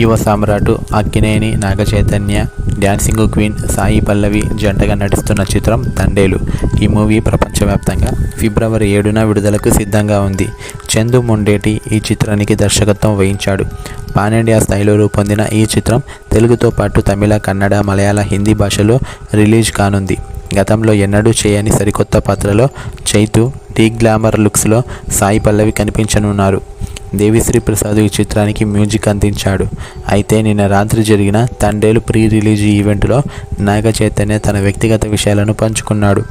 యువ సామ్రాటు Akkineni Naga Chaitanya, dancing queen Sai Pallavi జంటగా నటిస్తున్న చిత్రం తండేలు. ఈ మూవీ ప్రపంచవ్యాప్తంగా ఫిబ్రవరి 7న విడుదలకు సిద్ధంగా ఉంది. చందు మొండేటి ఈ చిత్రానికి దర్శకత్వం వహించాడు. పాన్ ఇండియా స్థాయిలో రూపొందిన ఈ చిత్రం తెలుగుతో పాటు తమిళ, కన్నడ, మలయాళ, హిందీ భాషలో రిలీజ్ కానుంది. గతంలో ఎన్నడూ చేయని సరికొత్త పాత్రలో చైతు, డీ గ్లామర్ లుక్స్లో సాయి పల్లవి కనిపించనున్నారు. దేవిశ్రీ ప్రసాద్ ఈ చిత్రానికి మ్యూజిక్ అందించాడు. అయితే నిన్న రాత్రి జరిగిన తండేలు ప్రీ రిలీజ్ ఈవెంట్లో నాగ చైతన్య తన వ్యక్తిగత విషయాలను పంచుకున్నాడు.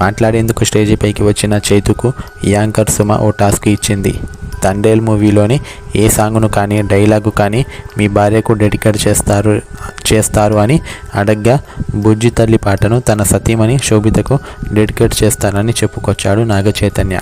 మాట్లాడేందుకు స్టేజీ పైకి వచ్చిన చైతుకు యాంకర్ సుమ ఓ టాస్క్ ఇచ్చింది. తండేల్ మూవీలోని ఏ సాంగ్ను కానీ, డైలాగు కానీ మీ భార్యకు డెడికేట్ చేస్తారు అని అడగ్గా బుజ్జి తల్లి పాటను తన సతీమణి శోభితకు డెడికేట్ చేస్తానని చెప్పుకొచ్చాడు నాగ చైతన్య.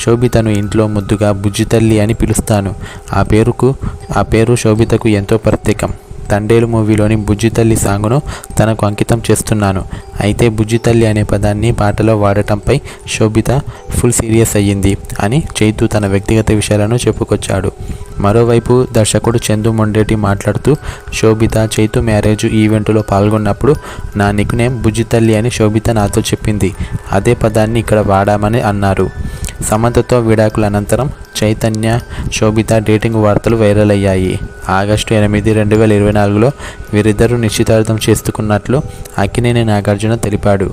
శోభితను ఇంట్లో ముద్దుగా బుజ్జి తల్లి అని పిలుస్తాను. ఆ పేరు శోభితకు ఎంతో ప్రత్యేకం. తండేలు మూవీలోని బుజ్జి తల్లి సాంగ్ను తనకు అంకితం చేస్తున్నాను. అయితే బుజ్జి తల్లి అనే పదాన్ని పాటలో వాడటంపై శోభిత ఫుల్ సీరియస్ అయ్యింది అని చైతు తన వ్యక్తిగత విషయాలను చెప్పుకొచ్చాడు. మరోవైపు దర్శకుడు చందు మొండేటి మాట్లాడుతూ, శోభిత చైతు మ్యారేజ్ ఈవెంట్లో పాల్గొన్నప్పుడు నా నిక్నేమ్ బుజ్జి తల్లి అని శోభిత నాతో చెప్పింది. అదే పదాన్ని ఇక్కడ వాడామని అన్నారు. సమంతతో విడాకుల అనంతరం చైతన్య, శోభిత డేటింగ్ వార్తలు వైరల్ అయ్యాయి. ఆగస్టు 8, 2024లో వీరిద్దరూ నిశ్చితార్థం చేసుకున్నట్లు అక్కినేని నాగార్జున తెలిపాడు.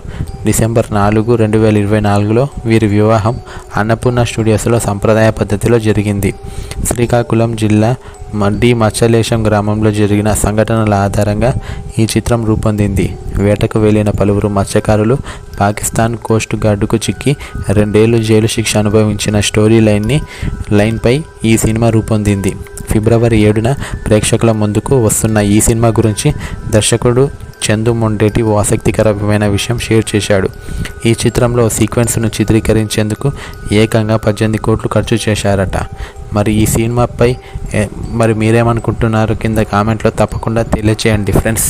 డిసెంబర్ 4, 2024లో వీరి వివాహం అన్నపూర్ణ స్టూడియోస్లో సంప్రదాయ పద్ధతిలో జరిగింది. శ్రీకాకుళం జిల్లా మచ్చలేశం గ్రామంలో జరిగిన సంఘటనల ఆధారంగా ఈ చిత్రం రూపొందింది. వేటకు వెళ్లిన పలువురు మత్స్యకారులు పాకిస్తాన్ కోస్ట్ గార్డుకు చిక్కి 2 ఏళ్లు జైలు శిక్ష అనుభవించిన స్టోరీ లైన్పై ఈ సినిమా రూపొందింది. ఫిబ్రవరి 7న ప్రేక్షకుల ముందుకు వస్తున్న ఈ సినిమా గురించి దర్శకుడు చందు మొండేటి ఓ ఆసక్తికరమైన విషయం షేర్ చేశాడు. ఈ చిత్రంలో సీక్వెన్స్ను చిత్రీకరించేందుకు ఏకంగా 18 కోట్లు ఖర్చు చేశారట. మరి ఈ సినిమాపై మీరేమనుకుంటున్నారు? కింద కామెంట్లో తప్పకుండా తెలియచేయండి ఫ్రెండ్స్.